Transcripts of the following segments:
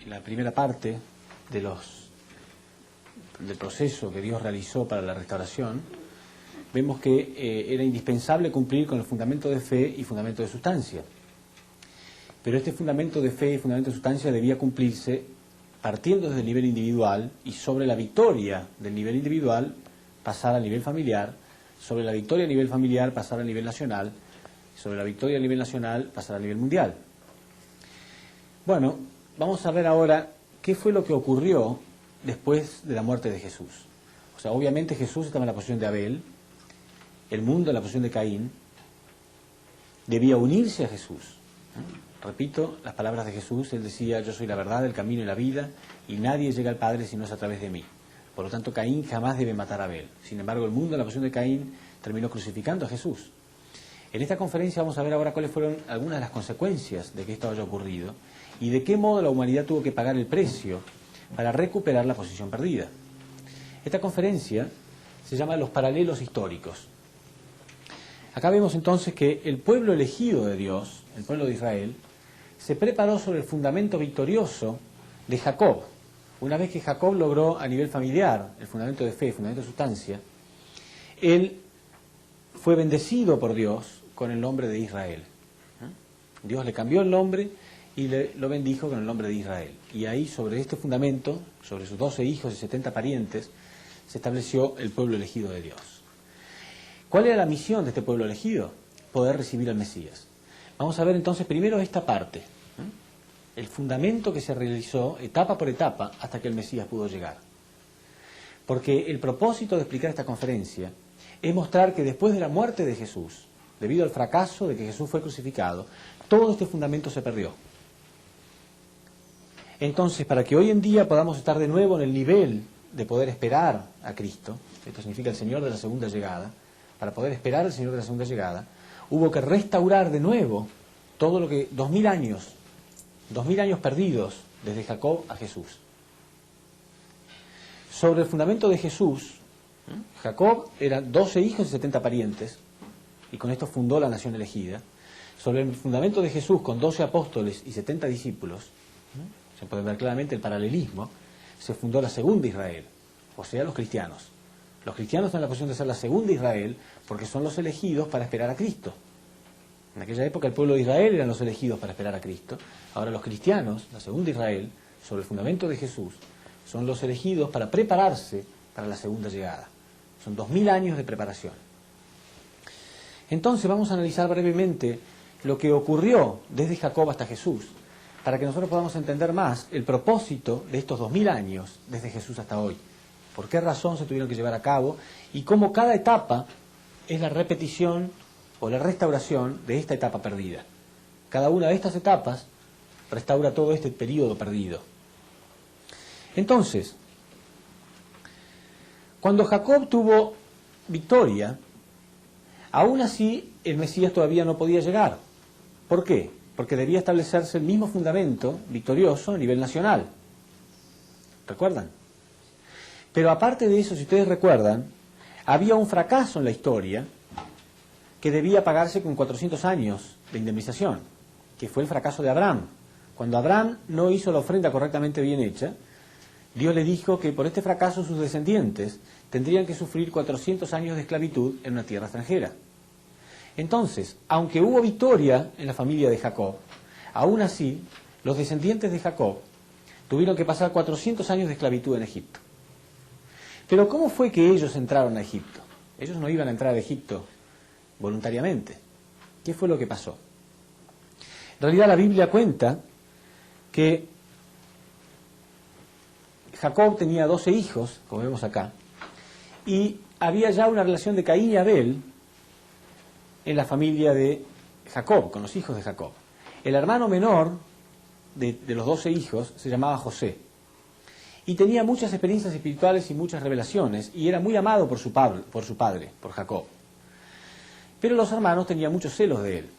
la primera parte del proceso que Dios realizó para la restauración, vemos que era indispensable cumplir con el fundamento de fe y fundamento de sustancia. Pero este fundamento de fe y fundamento de sustancia debía cumplirse partiendo desde el nivel individual y sobre la victoria del nivel individual pasar al nivel familiar, sobre la victoria a nivel familiar pasar al nivel nacional, sobre la victoria a nivel nacional pasar al nivel mundial. Bueno, vamos a ver ahora qué fue lo que ocurrió después de la muerte de Jesús. O sea, obviamente Jesús estaba en la posición de Abel, el mundo en la posición de Caín, debía unirse a Jesús. Repito las palabras de Jesús, él decía: yo soy la verdad, el camino y la vida, y nadie llega al Padre si no es a través de mí. Por lo tanto, Caín jamás debe matar a Abel. Sin embargo, el mundo en la posición de Caín terminó crucificando a Jesús. En esta conferencia vamos a ver ahora cuáles fueron algunas de las consecuencias de que esto haya ocurrido y de qué modo la humanidad tuvo que pagar el precio para recuperar la posición perdida. Esta conferencia se llama Los paralelos históricos. Acá vemos entonces que el pueblo elegido de Dios, el pueblo de Israel, se preparó sobre el fundamento victorioso de Jacob. Una vez que Jacob logró a nivel familiar el fundamento de fe, el fundamento de sustancia, él fue bendecido por Dios con el nombre de Israel. Dios le cambió el nombre y lo bendijo con el nombre de Israel. Y ahí, sobre este fundamento, sobre sus 12 hijos y 70 parientes, se estableció el pueblo elegido de Dios. ¿Cuál era la misión de este pueblo elegido? Poder recibir al Mesías. Vamos a ver entonces primero esta parte, el fundamento que se realizó etapa por etapa hasta que el Mesías pudo llegar. Porque el propósito de explicar esta conferencia es mostrar que después de la muerte de Jesús, debido al fracaso de que Jesús fue crucificado, todo este fundamento se perdió. Entonces, para que hoy en día podamos estar de nuevo en el nivel de poder esperar a Cristo, esto significa el Señor de la segunda llegada, para poder esperar al Señor de la segunda llegada, hubo que restaurar de nuevo todo lo que 2000 años perdidos desde Jacob a Jesús. Sobre el fundamento de Jesús, Jacob eran 12 hijos y 70 parientes, y con esto fundó la nación elegida. Sobre el fundamento de Jesús, con 12 apóstoles y 70 discípulos, se puede ver claramente el paralelismo, se fundó la segunda Israel, o sea, los cristianos. Los cristianos están en la posición de ser la segunda Israel porque son los elegidos para esperar a Cristo. En aquella época el pueblo de Israel eran los elegidos para esperar a Cristo. Ahora los cristianos, la segunda Israel, sobre el fundamento de Jesús, son los elegidos para prepararse para la segunda llegada. Son 2000 años de preparación. Entonces vamos a analizar brevemente lo que ocurrió desde Jacob hasta Jesús, para que nosotros podamos entender más el propósito de estos 2000 años desde Jesús hasta hoy. Por qué razón se tuvieron que llevar a cabo y cómo cada etapa es la repetición o la restauración de esta etapa perdida. Cada una de estas etapas restaura todo este periodo perdido. Entonces, cuando Jacob tuvo victoria, aún así el Mesías todavía no podía llegar. ¿Por qué? Porque debía establecerse el mismo fundamento victorioso a nivel nacional. ¿Recuerdan? Pero aparte de eso, si ustedes recuerdan, había un fracaso en la historia que debía pagarse con 400 años de indemnización, que fue el fracaso de Abraham. Cuando Abraham no hizo la ofrenda correctamente bien hecha, Dios le dijo que por este fracaso sus descendientes tendrían que sufrir 400 años de esclavitud en una tierra extranjera. Entonces, aunque hubo victoria en la familia de Jacob, aún así, los descendientes de Jacob tuvieron que pasar 400 años de esclavitud en Egipto. Pero ¿cómo fue que ellos entraron a Egipto? Ellos no iban a entrar a Egipto voluntariamente. ¿Qué fue lo que pasó? En realidad la Biblia cuenta que Jacob tenía 12 hijos, como vemos acá, y había ya una relación de Caín y Abel en la familia de Jacob, con los hijos de Jacob. El hermano menor de los 12 hijos se llamaba José. Y tenía muchas experiencias espirituales y muchas revelaciones, y era muy amado por su padre, por Jacob. Pero los hermanos tenían muchos celos de él.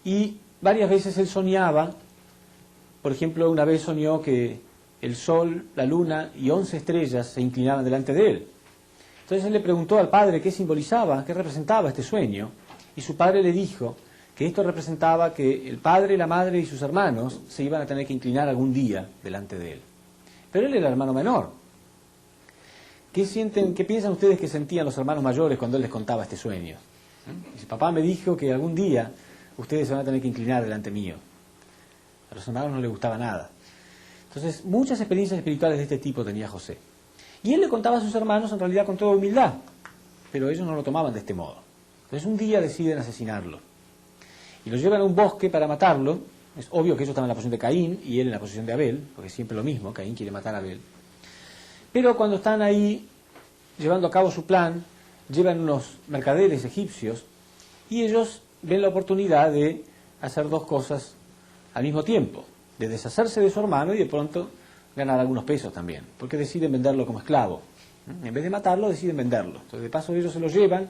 Y varias veces él soñaba, por ejemplo, una vez soñó que el sol, la luna y 11 estrellas se inclinaban delante de él. Entonces él le preguntó al padre qué simbolizaba, qué representaba este sueño, y su padre le dijo que esto representaba que el padre, la madre y sus hermanos se iban a tener que inclinar algún día delante de él. Pero él era el hermano menor. ¿Qué piensan ustedes que sentían los hermanos mayores cuando él les contaba este sueño? Dice, papá me dijo que algún día ustedes se van a tener que inclinar delante mío. A los hermanos no les gustaba nada. Entonces, muchas experiencias espirituales de este tipo tenía José. Y él le contaba a sus hermanos en realidad con toda humildad, pero ellos no lo tomaban de este modo. Entonces un día deciden asesinarlo. Y lo llevan a un bosque para matarlo. Es obvio que ellos estaban en la posición de Caín y él en la posición de Abel, porque es siempre lo mismo, Caín quiere matar a Abel. Pero cuando están ahí llevando a cabo su plan, llevan unos mercaderes egipcios y ellos ven la oportunidad de hacer dos cosas al mismo tiempo, de deshacerse de su hermano y de pronto ganar algunos pesos también, porque deciden venderlo como esclavo. En vez de matarlo, deciden venderlo. Entonces, de paso, ellos se lo llevan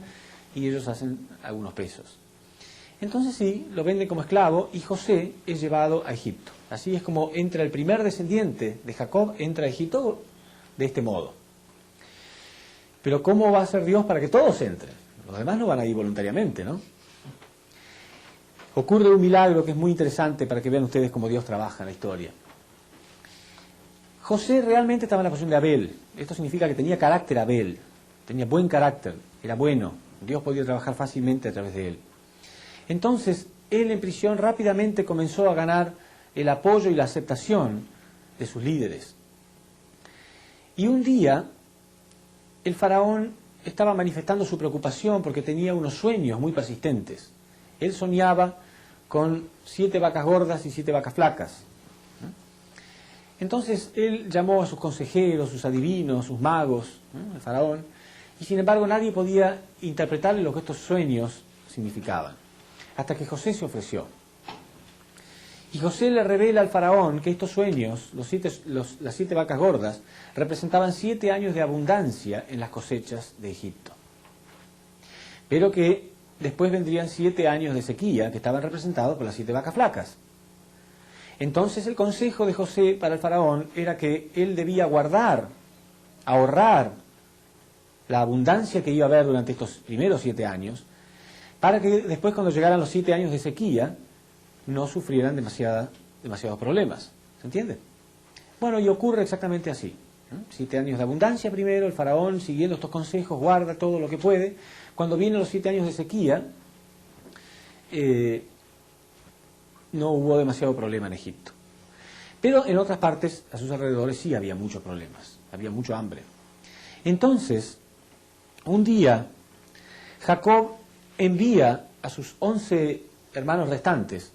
y ellos hacen algunos pesos. Entonces, sí, lo venden como esclavo y José es llevado a Egipto. Así es como entra el primer descendiente de Jacob, entra a Egipto de este modo. Pero ¿cómo va a ser Dios para que todos entren? Los demás no van a ir voluntariamente, ¿no? Ocurre un milagro que es muy interesante para que vean ustedes cómo Dios trabaja en la historia. José realmente estaba en la posición de Abel. Esto significa que tenía carácter Abel, tenía buen carácter, era bueno. Dios podía trabajar fácilmente a través de él. Entonces, él en prisión rápidamente comenzó a ganar el apoyo y la aceptación de sus líderes. Y un día, el faraón estaba manifestando su preocupación porque tenía unos sueños muy persistentes. Él soñaba con 7 vacas gordas y 7 vacas flacas. Entonces él llamó a sus consejeros, sus adivinos, sus magos, el faraón, y sin embargo nadie podía interpretarle lo que estos sueños significaban, hasta que José se ofreció. Y José le revela al faraón que estos sueños, las 7 vacas gordas, representaban 7 años de abundancia en las cosechas de Egipto. Pero que después vendrían 7 años de sequía, que estaban representados por las 7 vacas flacas. Entonces el consejo de José para el faraón era que él debía guardar, ahorrar la abundancia que iba a haber durante estos primeros 7 años, para que después cuando llegaran los 7 años de sequía, no sufrieran demasiados problemas. ¿Se entiende? Bueno, y ocurre exactamente así. 7 años de abundancia primero, el faraón siguiendo estos consejos guarda todo lo que puede. Cuando vienen los 7 años de sequía, no hubo demasiado problema en Egipto. Pero en otras partes, a sus alrededores, sí había muchos problemas, había mucho hambre. Entonces, un día, Jacob envía a sus 11 hermanos restantes.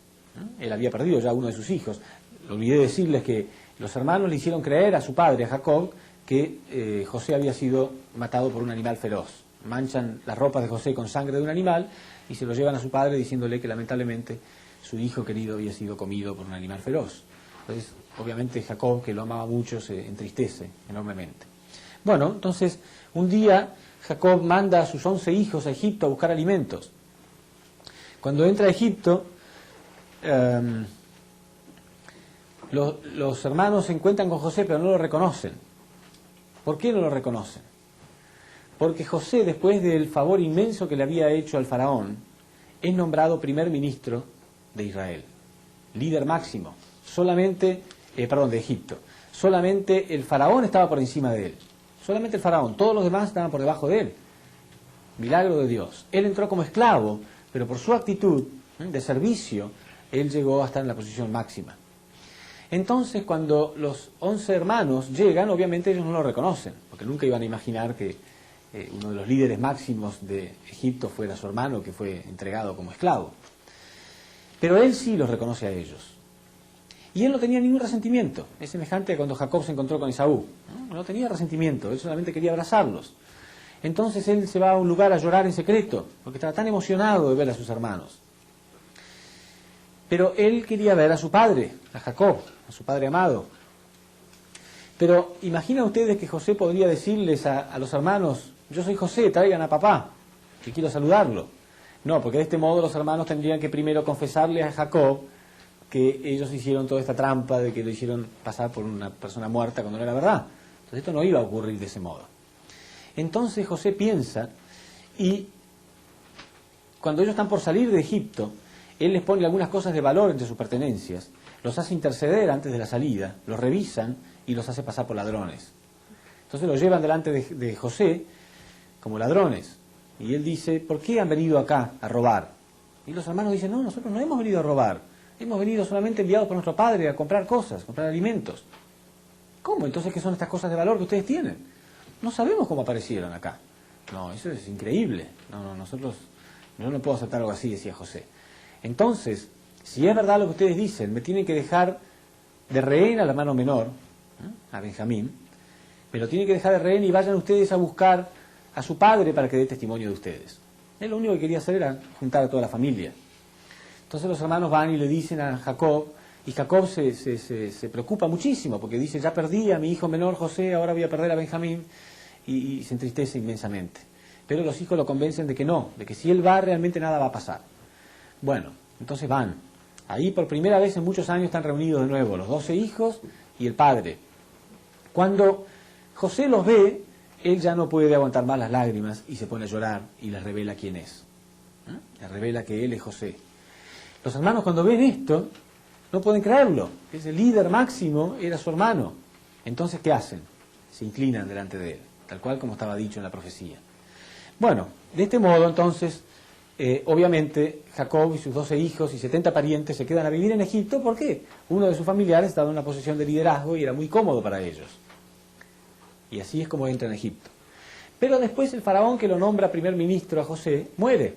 Él había perdido ya uno de sus hijos. Olvidé decirles que los hermanos le hicieron creer a su padre, a Jacob, que José había sido matado por un animal feroz. Manchan las ropas de José con sangre de un animal y se lo llevan a su padre diciéndole que lamentablemente su hijo querido había sido comido por un animal feroz. Entonces, obviamente Jacob, que lo amaba mucho, se entristece enormemente. Bueno, entonces, un día Jacob manda a sus 11 hijos a Egipto a buscar alimentos. Cuando entra a Egipto, los hermanos se encuentran con José, pero no lo reconocen. ¿Por qué no lo reconocen? Porque José, después del favor inmenso que le había hecho al faraón, es nombrado primer ministro de Israel, líder máximo, de Egipto. Solamente el faraón estaba por encima de él, solamente el faraón, todos los demás estaban por debajo de él. Milagro de Dios. Él entró como esclavo, pero por su actitud de servicio, él llegó a estar en la posición máxima. Entonces, cuando los 11 hermanos llegan, obviamente ellos no lo reconocen, porque nunca iban a imaginar que uno de los líderes máximos de Egipto fuera su hermano, que fue entregado como esclavo. Pero él sí los reconoce a ellos. Y él no tenía ningún resentimiento. Es semejante a cuando Jacob se encontró con Esaú. No tenía resentimiento, él solamente quería abrazarlos. Entonces él se va a un lugar a llorar en secreto, porque estaba tan emocionado de ver a sus hermanos. Pero él quería ver a su padre, a Jacob, a su padre amado. Pero imagina ustedes que José podría decirles a los hermanos: yo soy José, traigan a papá, que quiero saludarlo. No, porque de este modo los hermanos tendrían que primero confesarle a Jacob que ellos hicieron toda esta trampa de que lo hicieron pasar por una persona muerta cuando no era verdad. Entonces esto no iba a ocurrir de ese modo. Entonces José piensa, y cuando ellos están por salir de Egipto, él les pone algunas cosas de valor entre sus pertenencias, los hace interceder antes de la salida, los revisan y los hace pasar por ladrones. Entonces los llevan delante de José como ladrones. Y él dice, ¿por qué han venido acá a robar? Y los hermanos dicen, no, nosotros no hemos venido a robar. Hemos venido solamente enviados por nuestro padre a comprar cosas, comprar alimentos. ¿Cómo? Entonces, ¿qué son estas cosas de valor que ustedes tienen? No sabemos cómo aparecieron acá. No, eso es increíble. Yo no puedo aceptar algo así, decía José. Entonces, si es verdad lo que ustedes dicen, me tienen que dejar de rehén al hermano menor, a Benjamín, me lo tienen que dejar de rehén y vayan ustedes a buscar a su padre para que dé testimonio de ustedes. Él lo único que quería hacer era juntar a toda la familia. Entonces los hermanos van y le dicen a Jacob, y Jacob se preocupa muchísimo, porque dice, ya perdí a mi hijo menor José, ahora voy a perder a Benjamín, y se entristece inmensamente. Pero los hijos lo convencen de que no, de que si él va realmente nada va a pasar. Bueno, entonces van. Ahí por primera vez en muchos años están reunidos de nuevo los 12 hijos y el padre. Cuando José los ve, él ya no puede aguantar más las lágrimas y se pone a llorar y les revela quién es. Les revela que él es José. Los hermanos cuando ven esto no pueden creerlo. Es el líder máximo, era su hermano. Entonces, ¿qué hacen? Se inclinan delante de él, tal cual como estaba dicho en la profecía. Bueno, de este modo entonces, obviamente Jacob y sus 12 hijos y 70 parientes se quedan a vivir en Egipto porque uno de sus familiares estaba en una posición de liderazgo y era muy cómodo para ellos. Y así es como entra en Egipto. Pero después el faraón que lo nombra primer ministro a José muere.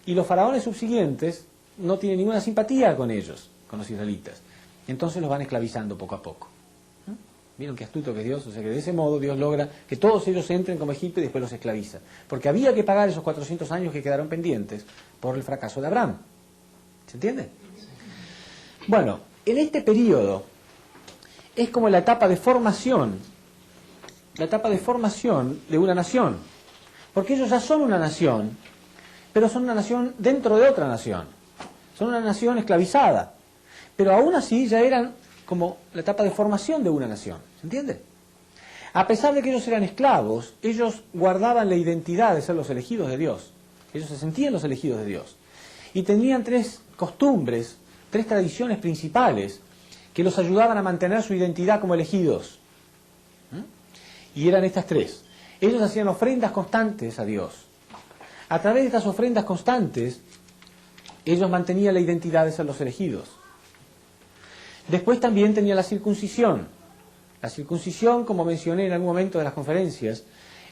Y los faraones subsiguientes no tienen ninguna simpatía con ellos, con los israelitas. Entonces los van esclavizando poco a poco. ¿Vieron qué astuto que es Dios? O sea que de ese modo Dios logra que todos ellos entren como Egipto y después los esclaviza. Porque había que pagar esos 400 años que quedaron pendientes por el fracaso de Abraham. ¿Se entiende? Bueno, en este periodo es como la etapa de formación de una nación. Porque ellos ya son una nación, pero son una nación dentro de otra nación. Son una nación esclavizada. Pero aún así ya eran como la etapa de formación de una nación. ¿Se entiende? A pesar de que ellos eran esclavos, ellos guardaban la identidad de ser los elegidos de Dios. Ellos se sentían los elegidos de Dios. Y tenían 3 costumbres, 3 tradiciones principales que los ayudaban a mantener su identidad como elegidos. Y eran estas 3. Ellos hacían ofrendas constantes a Dios. A través de estas ofrendas constantes, ellos mantenían la identidad de ser los elegidos. Después también tenía la circuncisión. La circuncisión, como mencioné en algún momento de las conferencias,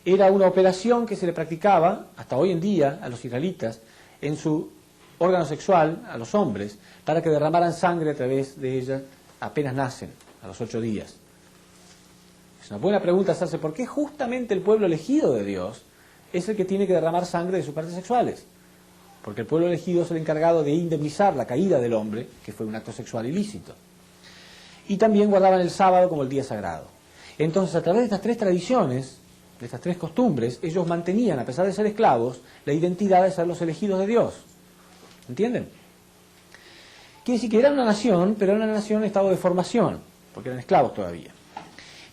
era una operación que se le practicaba, hasta hoy en día, a los israelitas, en su órgano sexual, a los hombres, para que derramaran sangre a través de ella apenas nacen, a los 8 días. Es una buena pregunta hacerse por qué justamente el pueblo elegido de Dios es el que tiene que derramar sangre de sus partes sexuales. Porque el pueblo elegido es el encargado de indemnizar la caída del hombre, que fue un acto sexual ilícito. Y también guardaban el sábado como el día sagrado. Entonces, a través de estas 3 tradiciones, de estas 3 costumbres, ellos mantenían, a pesar de ser esclavos, la identidad de ser los elegidos de Dios. ¿Entienden? Quiere decir que era una nación, pero era una nación en estado de formación, porque eran esclavos todavía.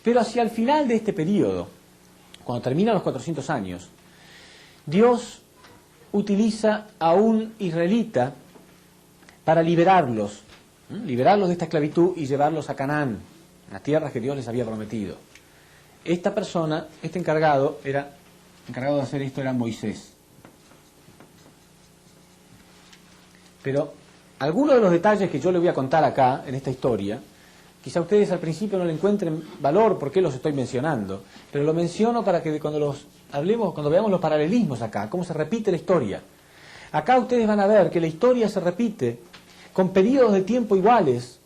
Pero hacia el final de este periodo, cuando terminan los 400 años, Dios utiliza a un israelita para liberarlos de esta esclavitud y llevarlos a Canaán, las tierras que Dios les había prometido. Esta persona, encargado de hacer esto era Moisés. Pero algunos de los detalles que yo les voy a contar acá, en esta historia, quizá ustedes al principio no le encuentren valor por qué los estoy mencionando, pero lo menciono para que cuando veamos los paralelismos acá, cómo se repite la historia. Acá ustedes van a ver que la historia se repite con periodos de tiempo iguales,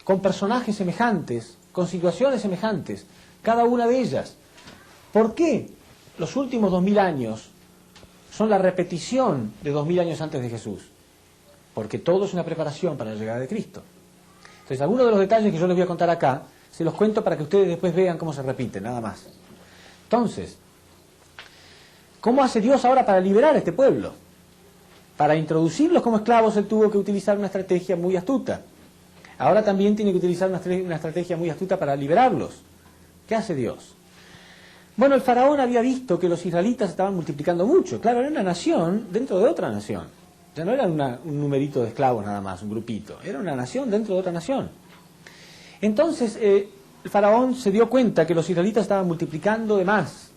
con personajes semejantes, con situaciones semejantes, cada una de ellas. ¿Por qué los últimos 2000 años son la repetición de 2000 años antes de Jesús? Porque todo es una preparación para la llegada de Cristo. Entonces, algunos de los detalles que yo les voy a contar acá, se los cuento para que ustedes después vean cómo se repiten, nada más. Entonces, ¿cómo hace Dios ahora para liberar a este pueblo? Para introducirlos como esclavos, Él tuvo que utilizar una estrategia muy astuta. Ahora también tiene que utilizar una estrategia muy astuta para liberarlos. ¿Qué hace Dios? Bueno, el faraón había visto que los israelitas estaban multiplicando mucho. Claro, era una nación dentro de otra nación. Ya no era un numerito de esclavos nada más, un grupito. Era una nación dentro de otra nación. Entonces, el faraón se dio cuenta que los israelitas estaban multiplicando de más.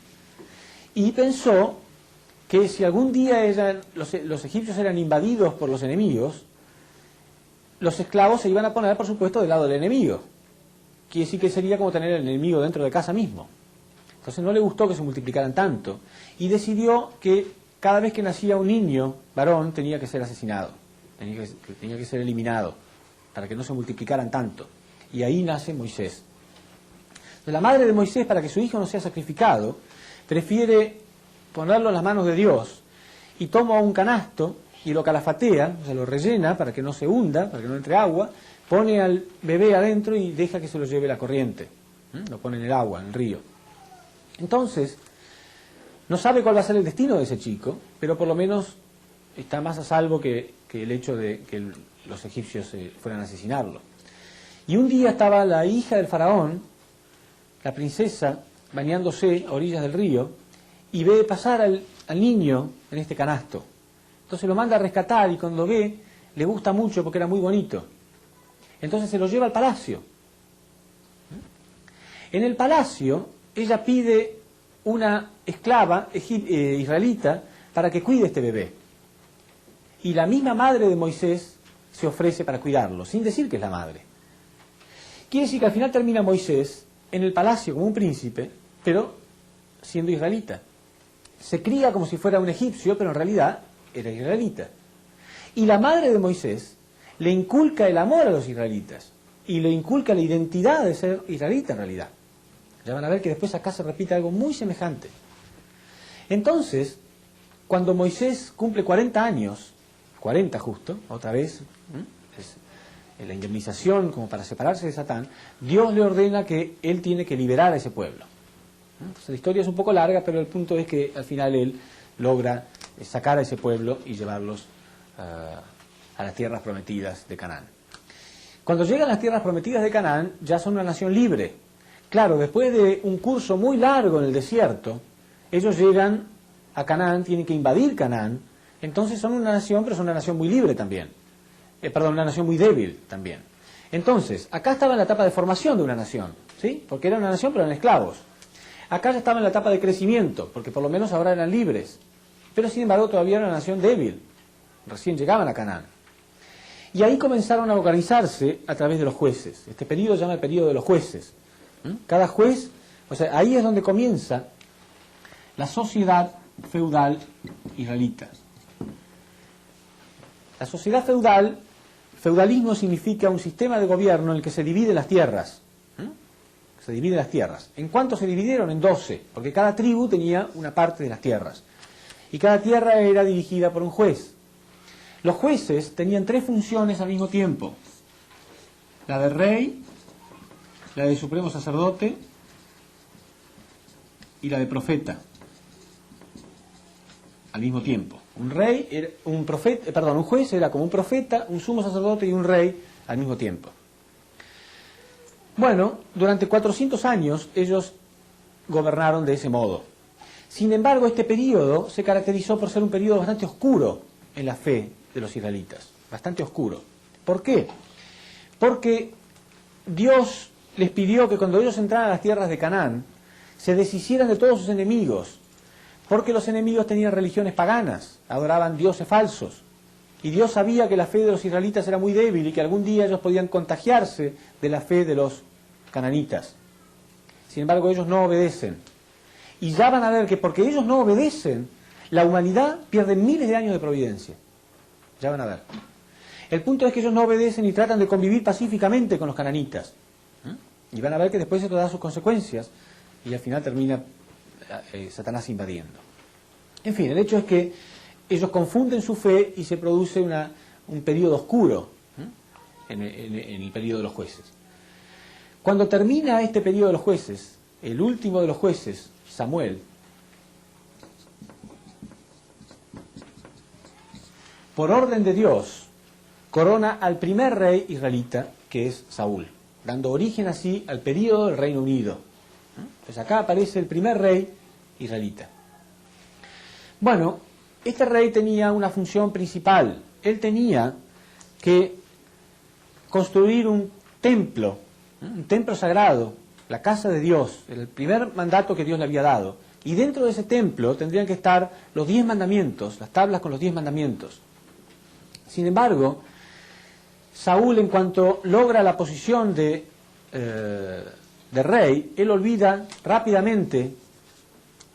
Y pensó que si algún día los egipcios eran invadidos por los enemigos, los esclavos se iban a poner, por supuesto, del lado del enemigo. Quiere decir que sería como tener el enemigo dentro de casa mismo. Entonces no le gustó que se multiplicaran tanto y decidió que cada vez que nacía un niño varón tenía que ser asesinado, tenía que ser eliminado para que no se multiplicaran tanto. Y ahí nace Moisés. Entonces, la madre de Moisés, para que su hijo no sea sacrificado, prefiere ponerlo en las manos de Dios y toma un canasto y lo calafatea, o sea, lo rellena para que no se hunda, para que no entre agua, pone al bebé adentro y deja que se lo lleve la corriente. Lo pone en el agua, en el río. Entonces, no sabe cuál va a ser el destino de ese chico, pero por lo menos está más a salvo que el hecho de que los egipcios fueran a asesinarlo. Y un día estaba la hija del faraón, la princesa, bañándose a orillas del río, y ve pasar al niño en este canasto. Entonces lo manda a rescatar y cuando lo ve, le gusta mucho porque era muy bonito. Entonces se lo lleva al palacio. En el palacio, ella pide una esclava israelita para que cuide este bebé. Y la misma madre de Moisés se ofrece para cuidarlo, sin decir que es la madre. Quiere decir que al final termina Moisés en el palacio como un príncipe, pero siendo israelita. Se cría como si fuera un egipcio, pero en realidad era israelita. Y la madre de Moisés le inculca el amor a los israelitas y le inculca la identidad de ser israelita en realidad. Ya van a ver que después acá se repite algo muy semejante. Entonces, cuando Moisés cumple 40 años, 40 justo, otra vez, es la indemnización como para separarse de Satán, Dios le ordena que él tiene que liberar a ese pueblo. Entonces, la historia es un poco larga, pero el punto es que al final él logra sacar a ese pueblo y llevarlos a las tierras prometidas de Canaán. Cuando llegan a las tierras prometidas de Canaán, ya son una nación libre. Claro, después de un curso muy largo en el desierto, ellos llegan a Canaán, tienen que invadir Canaán, entonces son una nación, pero son una nación muy libre también. Una nación muy débil también. Entonces, acá estaba en la etapa de formación de una nación, ¿sí? Porque era una nación, pero eran esclavos. Acá ya estaba en la etapa de crecimiento, porque por lo menos ahora eran libres. Pero sin embargo todavía era una nación débil. Recién llegaban a Canaán. Y ahí comenzaron a organizarse a través de los jueces. Este periodo se llama el periodo de los jueces. Cada juez, o sea, ahí es donde comienza la sociedad feudal israelita. La sociedad feudal, feudalismo significa un sistema de gobierno en el que se dividen las tierras. Se dividen las tierras. ¿En cuánto se dividieron? En 12, porque cada tribu tenía una parte de las tierras. Y cada tierra era dirigida por un juez. Los jueces tenían 3 funciones al mismo tiempo. La de rey, la de supremo sacerdote y la de profeta. Al mismo tiempo. Un juez era como un profeta, un sumo sacerdote y un rey al mismo tiempo. Bueno, durante 400 años ellos gobernaron de ese modo. Sin embargo, este periodo se caracterizó por ser un periodo bastante oscuro en la fe de los israelitas. Bastante oscuro. ¿Por qué? Porque Dios les pidió que cuando ellos entraran a las tierras de Canaán, se deshicieran de todos sus enemigos, porque los enemigos tenían religiones paganas, adoraban dioses falsos. Y Dios sabía que la fe de los israelitas era muy débil y que algún día ellos podían contagiarse de la fe de los cananitas. Sin embargo, ellos no obedecen. Y ya van a ver que porque ellos no obedecen, la humanidad pierde miles de años de providencia. Ya van a ver. El punto es que ellos no obedecen y tratan de convivir pacíficamente con los cananitas. Y van a ver que después esto da sus consecuencias y al final termina Satanás invadiendo. En fin, el hecho es que ellos confunden su fe y se produce un periodo oscuro en el periodo de los jueces. Cuando termina este periodo de los jueces, el último de los jueces, Samuel, por orden de Dios, corona al primer rey israelita, que es Saúl, dando origen así al periodo del Reino Unido. Entonces acá aparece el primer rey israelita. Bueno, este rey tenía una función principal él tenía que construir un templo sagrado, la casa de Dios, el primer mandato que Dios le había dado. Y dentro de ese templo tendrían que estar los 10 mandamientos, las tablas con los 10 mandamientos. Sin embargo, Saúl, en cuanto logra la posición de rey, él olvida rápidamente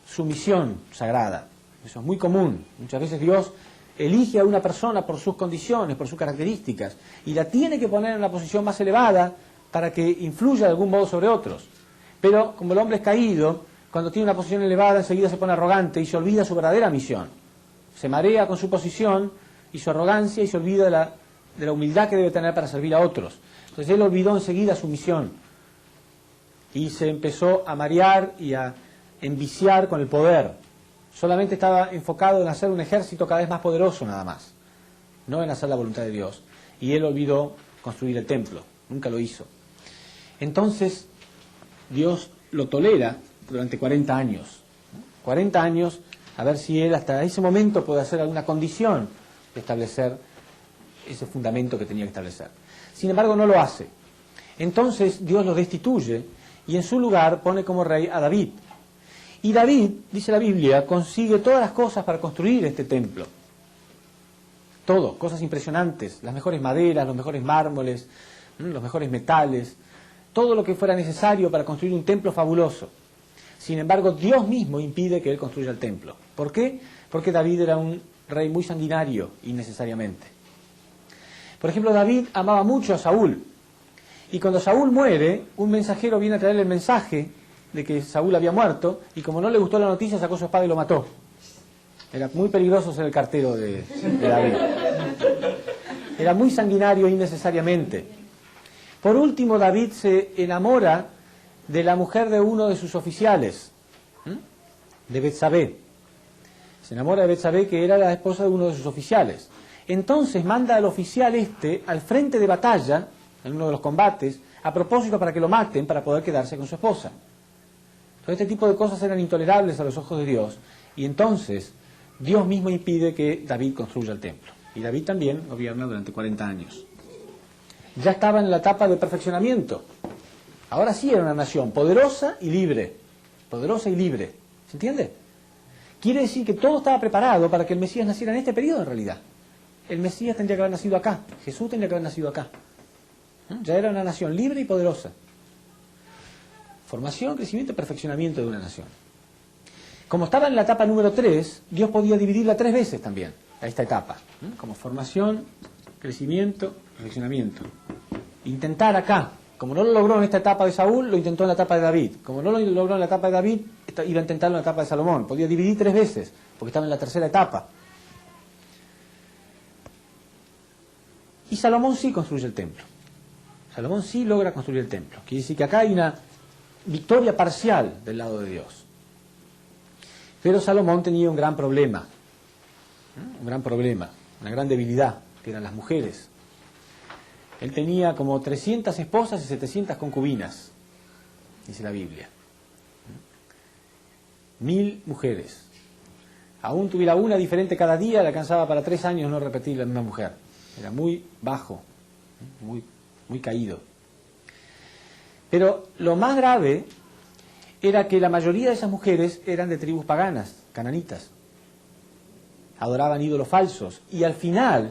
su misión sagrada. Eso es muy común. Muchas veces Dios elige a una persona por sus condiciones, por sus características, y la tiene que poner en la posición más elevada para que influya de algún modo sobre otros. Pero como el hombre es caído, cuando tiene una posición elevada enseguida se pone arrogante y se olvida su verdadera misión. Se marea con su posición y su arrogancia y se olvida de la humildad que debe tener para servir a otros. Entonces él olvidó enseguida su misión y se empezó a marear y a enviciar con el poder. Solamente estaba enfocado en hacer un ejército cada vez más poderoso nada más, no en hacer la voluntad de Dios. Y él olvidó construir el templo, nunca lo hizo. Entonces Dios lo tolera durante 40 años. 40 años, a ver si él hasta ese momento puede hacer alguna condición de establecer ese fundamento que tenía que establecer. Sin embargo, no lo hace. Entonces Dios lo destituye y en su lugar pone como rey a David. Y David, dice la Biblia, consigue todas las cosas para construir este templo. Todo, cosas impresionantes, las mejores maderas, los mejores mármoles, los mejores metales, todo lo que fuera necesario para construir un templo fabuloso. Sin embargo, Dios mismo impide que él construya el templo. ¿Por qué? Porque David era un rey muy sanguinario, innecesariamente. Por ejemplo, David amaba mucho a Saúl. Y cuando Saúl muere, un mensajero viene a traerle el mensaje de que Saúl había muerto, y como no le gustó la noticia, sacó su espada y lo mató. Era muy peligroso ser el cartero de David. Era muy sanguinario innecesariamente. Por último, David se enamora de la mujer de uno de sus oficiales, de Betsabé. Se enamora de Betsabé, que era la esposa de uno de sus oficiales. Entonces manda al oficial al frente de batalla, en uno de los combates, a propósito para que lo maten, para poder quedarse con su esposa. Todo este tipo de cosas eran intolerables a los ojos de Dios, y entonces Dios mismo impide que David construya el templo. Y David también gobierna durante 40 años. Ya estaba en la etapa de perfeccionamiento. Ahora sí era una nación poderosa y libre. Poderosa y libre. ¿Se entiende? Quiere decir que todo estaba preparado para que el Mesías naciera en este periodo en realidad. El Mesías tendría que haber nacido acá. Jesús tendría que haber nacido acá. Ya era una nación libre y poderosa. Formación, crecimiento y perfeccionamiento de una nación. Como estaba en la etapa número 3, Dios podía dividirla 3 veces también, a esta etapa. Como formación, crecimiento, perfeccionamiento. Intentar acá. Como no lo logró en esta etapa de Saúl, lo intentó en la etapa de David. Como no lo logró en la etapa de David, iba a intentarlo en la etapa de Salomón. Podía dividir 3 veces, porque estaba en la tercera etapa. Y Salomón sí construye el templo. Salomón sí logra construir el templo. Quiere decir que acá hay una victoria parcial del lado de Dios. Pero Salomón tenía un gran problema. Una gran debilidad, que eran las mujeres. Él tenía como 300 esposas y 700 concubinas, dice la Biblia. 1000 mujeres. Aún tuviera una diferente cada día, le alcanzaba para 3 años no repetir la misma mujer. Era muy bajo, muy caído. Pero lo más grave era que la mayoría de esas mujeres eran de tribus paganas, cananitas. Adoraban ídolos falsos. Y al final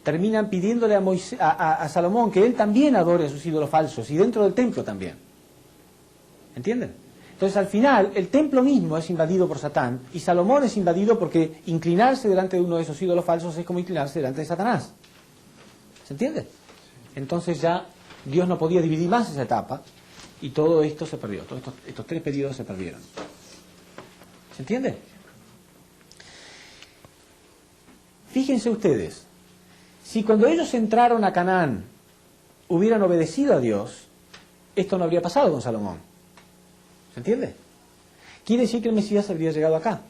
terminan pidiéndole a Salomón que él también adore a sus ídolos falsos, y dentro del templo también. ¿Entienden? Entonces al final el templo mismo es invadido por Satán, y Salomón es invadido porque inclinarse delante de uno de esos ídolos falsos es como inclinarse delante de Satanás. ¿Se entiende? Entonces ya Dios no podía dividir más esa etapa, y todo esto se perdió, todos estos 3 periodos se perdieron. ¿Se entiende? Fíjense ustedes, si cuando ellos entraron a Canaán hubieran obedecido a Dios, esto no habría pasado con Salomón. ¿Se entiende? Quiere decir que el Mesías habría llegado acá.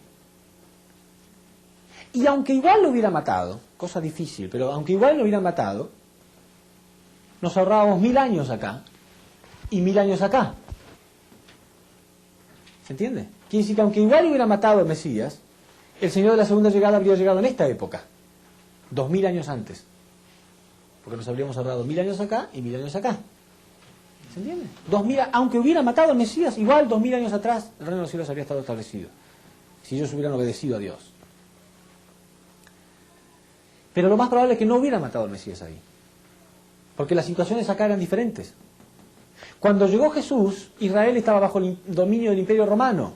Y aunque igual lo hubiera matado, cosa difícil, pero aunque igual lo hubieran matado, nos ahorrábamos 1000 años acá y 1000 años acá. ¿Se entiende? Quiere decir que aunque igual hubiera matado al Mesías, el Señor de la segunda llegada habría llegado en esta época, 2000 años antes. Porque nos habríamos ahorrado 1000 años acá y 1000 años acá. ¿Se entiende? 2000, aunque hubiera matado al Mesías, igual 2000 años atrás el reino de los cielos habría estado establecido. Si ellos hubieran obedecido a Dios. Pero lo más probable es que no hubieran matado al Mesías ahí. Porque las situaciones acá eran diferentes. Cuando llegó Jesús, Israel estaba bajo el dominio del Imperio Romano.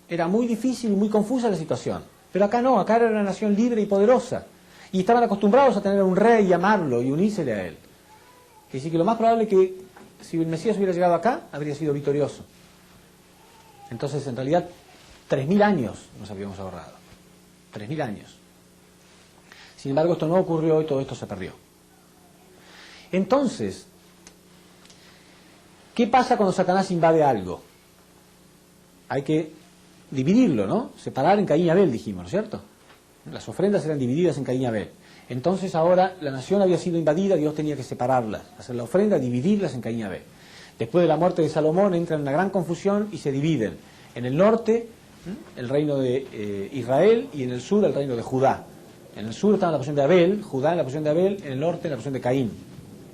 Era muy difícil y muy confusa la situación. Pero acá no, acá era una nación libre y poderosa. Y estaban acostumbrados a tener a un rey y amarlo y unírsele a él. Es decir, que lo más probable es que si el Mesías hubiera llegado acá, habría sido victorioso. Entonces, en realidad, 3000 años nos habíamos ahorrado. 3000 años. Sin embargo, esto no ocurrió y todo esto se perdió. Entonces, ¿qué pasa cuando Satanás invade algo? Hay que dividirlo, ¿no? Separar en Caín y Abel, dijimos, ¿no es cierto? Las ofrendas eran divididas en Caín y Abel. Entonces ahora la nación había sido invadida, Dios tenía que separarlas, hacer la ofrenda, dividirlas en Caín y Abel. Después de la muerte de Salomón entra en una gran confusión y se dividen. En el norte, el reino de Israel, y en el sur, el reino de Judá. En el sur estaba la posición de Abel, Judá en la posición de Abel, en el norte en la posición de Caín.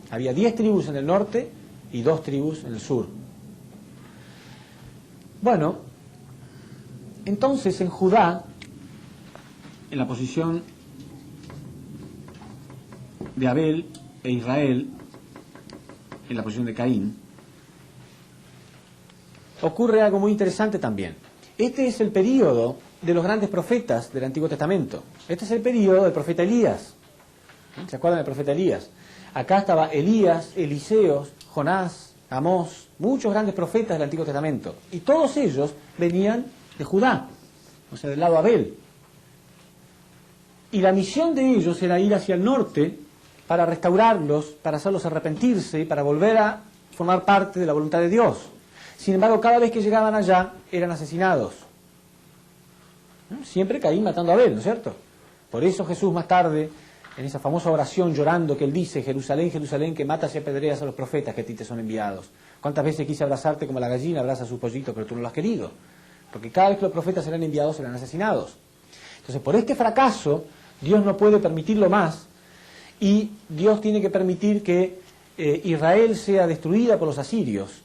Había 10 tribus en el norte y 2 tribus en el sur. Bueno, entonces en Judá, en la posición de Abel e Israel, en la posición de Caín, ocurre algo muy interesante también. Este es el período de los grandes profetas del Antiguo Testamento. Este es el período del profeta Elías. ¿Se acuerdan del profeta Elías? Acá estaba Elías, Eliseo, Jonás, Amós, muchos grandes profetas del Antiguo Testamento. Y todos ellos venían de Judá, o sea, del lado Abel. Y la misión de ellos era ir hacia el norte para restaurarlos, para hacerlos arrepentirse, para volver a formar parte de la voluntad de Dios. Sin embargo, cada vez que llegaban allá, eran asesinados. Siempre Caín matando a Abel, ¿no es cierto? Por eso Jesús más tarde, en esa famosa oración llorando que él dice, Jerusalén, Jerusalén, que matas y apedreas a los profetas que a ti te son enviados. ¿Cuántas veces quise abrazarte como la gallina abraza a sus pollitos, pero tú no lo has querido? Porque cada vez que los profetas eran enviados, eran asesinados. Entonces, por este fracaso, Dios no puede permitirlo más, y Dios tiene que permitir que Israel sea destruida por los asirios.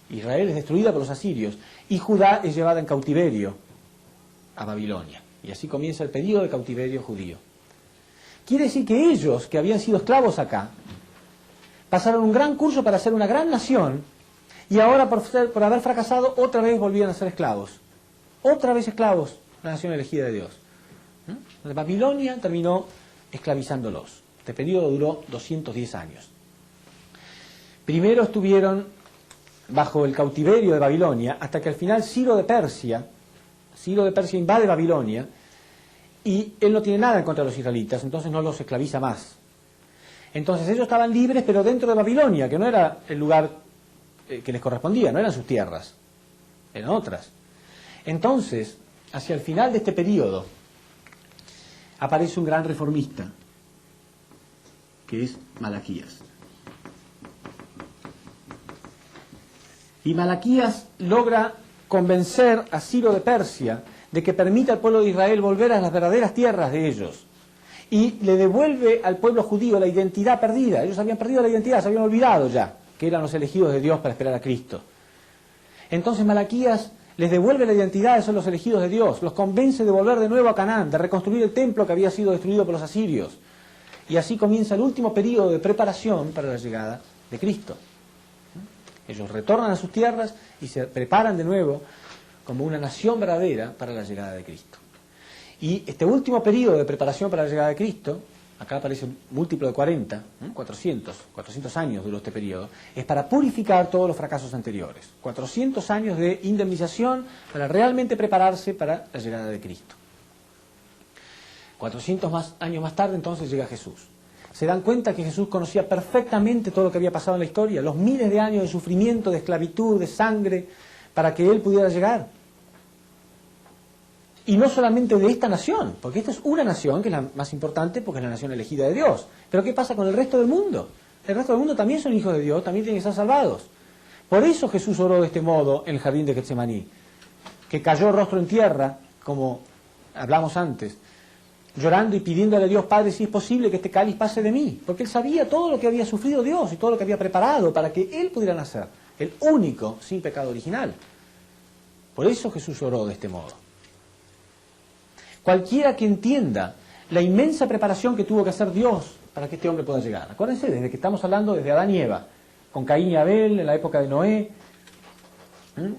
Israel es destruida por los asirios, y Judá es llevada en cautiverio a Babilonia. Y así comienza el periodo de cautiverio judío. Quiere decir que ellos, que habían sido esclavos acá, pasaron un gran curso para ser una gran nación, y ahora por haber fracasado, otra vez volvían a ser esclavos. Otra vez esclavos, la nación elegida de Dios. Babilonia terminó esclavizándolos. Este periodo duró 210 años. Primero estuvieron bajo el cautiverio de Babilonia, hasta que al final Ciro de Persia invade Babilonia, y él no tiene nada en contra de los israelitas, entonces no los esclaviza más. Entonces ellos estaban libres, pero dentro de Babilonia, que no era el lugar que les correspondía, no eran sus tierras, eran otras. Entonces, hacia el final de este periodo, aparece un gran reformista, que es Malaquías. Y Malaquías logra convencer a Ciro de Persia de que permita al pueblo de Israel volver a las verdaderas tierras de ellos. Y le devuelve al pueblo judío la identidad perdida. Ellos habían perdido la identidad, se habían olvidado ya que eran los elegidos de Dios para esperar a Cristo. Entonces Malaquías les devuelve la identidad de ser los elegidos de Dios, los convence de volver de nuevo a Canaán, de reconstruir el templo que había sido destruido por los asirios. Y así comienza el último periodo de preparación para la llegada de Cristo. Ellos retornan a sus tierras y se preparan de nuevo como una nación verdadera para la llegada de Cristo. Y este último periodo de preparación para la llegada de Cristo, acá aparece un múltiplo de 40, 400 años duró este periodo, es para purificar todos los fracasos anteriores. 400 años de indemnización para realmente prepararse para la llegada de Cristo. 400 años más tarde entonces llega Jesús. Se dan cuenta que Jesús conocía perfectamente todo lo que había pasado en la historia, los miles de años de sufrimiento, de esclavitud, de sangre, para que Él pudiera llegar. Y no solamente de esta nación, porque esta es una nación que es la más importante porque es la nación elegida de Dios. Pero ¿qué pasa con el resto del mundo? El resto del mundo también son hijos de Dios, también tienen que ser salvados. Por eso Jesús oró de este modo en el jardín de Getsemaní, que cayó rostro en tierra, como hablamos antes, llorando y pidiéndole a Dios Padre si es posible que este cáliz pase de mí, porque él sabía todo lo que había sufrido Dios y todo lo que había preparado para que él pudiera nacer, el único sin pecado original. Por eso Jesús oró de este modo. Cualquiera que entienda la inmensa preparación que tuvo que hacer Dios para que este hombre pueda llegar. Acuérdense, desde que estamos hablando desde Adán y Eva, con Caín y Abel en la época de Noé,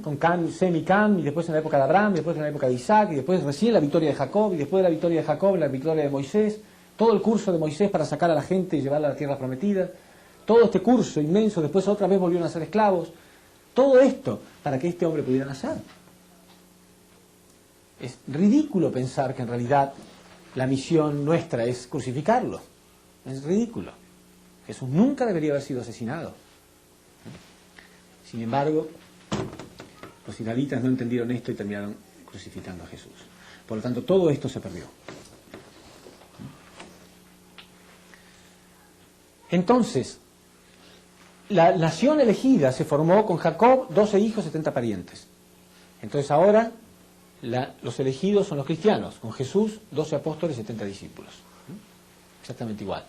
con Sem y Cam, y después en la época de Abraham, y después en la época de Isaac, y después recién la victoria de Jacob, y después de la victoria de Jacob, la victoria de Moisés, todo el curso de Moisés para sacar a la gente y llevarla a la tierra prometida, todo este curso inmenso, después otra vez volvieron a ser esclavos, todo esto para que este hombre pudiera nacer. Es ridículo pensar que en realidad la misión nuestra es crucificarlo. Es ridículo. Jesús nunca debería haber sido asesinado. Sin embargo, los israelitas no entendieron esto y terminaron crucificando a Jesús. Por lo tanto, todo esto se perdió. Entonces, la nación elegida se formó con Jacob, 12 hijos, 70 parientes. Entonces ahora los elegidos son los cristianos, con Jesús, 12 apóstoles, 70 discípulos. Exactamente igual.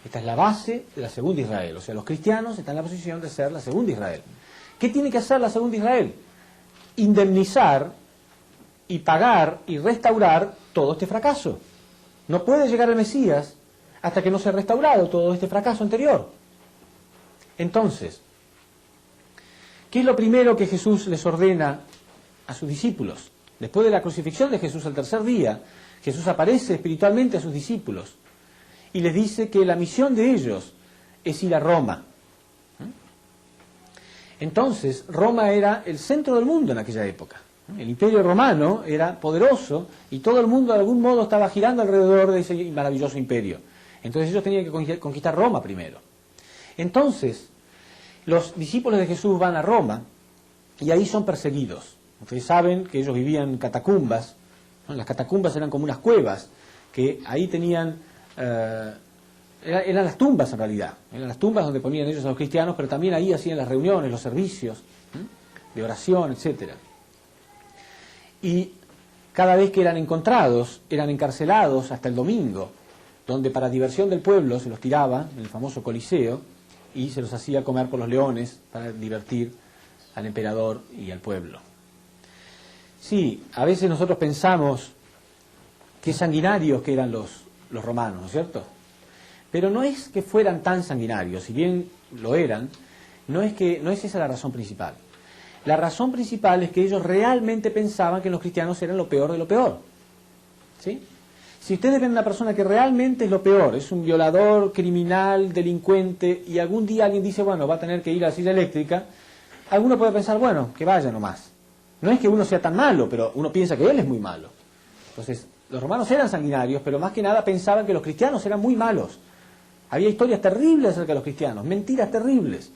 Esta es la base de la segunda Israel. O sea, los cristianos están en la posición de ser la segunda Israel. ¿Qué tiene que hacer la segunda Israel? Indemnizar y pagar y restaurar todo este fracaso. No puede llegar el Mesías hasta que no sea restaurado todo este fracaso anterior. Entonces, ¿qué es lo primero que Jesús les ordena a sus discípulos? Después de la crucifixión de Jesús al tercer día, Jesús aparece espiritualmente a sus discípulos y les dice que la misión de ellos es ir a Roma. Entonces, Roma era el centro del mundo en aquella época. El imperio romano era poderoso y todo el mundo de algún modo estaba girando alrededor de ese maravilloso imperio. Entonces ellos tenían que conquistar Roma primero. Entonces, los discípulos de Jesús van a Roma y ahí son perseguidos. Ustedes saben que ellos vivían en catacumbas, ¿no? Las catacumbas eran como unas cuevas, que ahí tenían, eran las tumbas en realidad, eran las tumbas donde ponían ellos a los cristianos, pero también ahí hacían las reuniones, los servicios, de oración, etc. Y cada vez que eran encontrados, eran encarcelados hasta el domingo, donde para diversión del pueblo se los tiraba en el famoso Coliseo y se los hacía comer por los leones para divertir al emperador y al pueblo. Sí, a veces nosotros pensamos qué sanguinarios que eran los romanos, ¿no es cierto? Pero no es que fueran tan sanguinarios, si bien lo eran, no es esa la razón principal. La razón principal es que ellos realmente pensaban que los cristianos eran lo peor de lo peor. ¿Sí? Si ustedes ven una persona que realmente es lo peor, es un violador, criminal, delincuente, y algún día alguien dice, bueno, va a tener que ir a la silla eléctrica, alguno puede pensar, bueno, que vaya nomás. No es que uno sea tan malo, pero uno piensa que él es muy malo. Entonces, los romanos eran sanguinarios, pero más que nada pensaban que los cristianos eran muy malos. Había historias terribles acerca de los cristianos, mentiras terribles,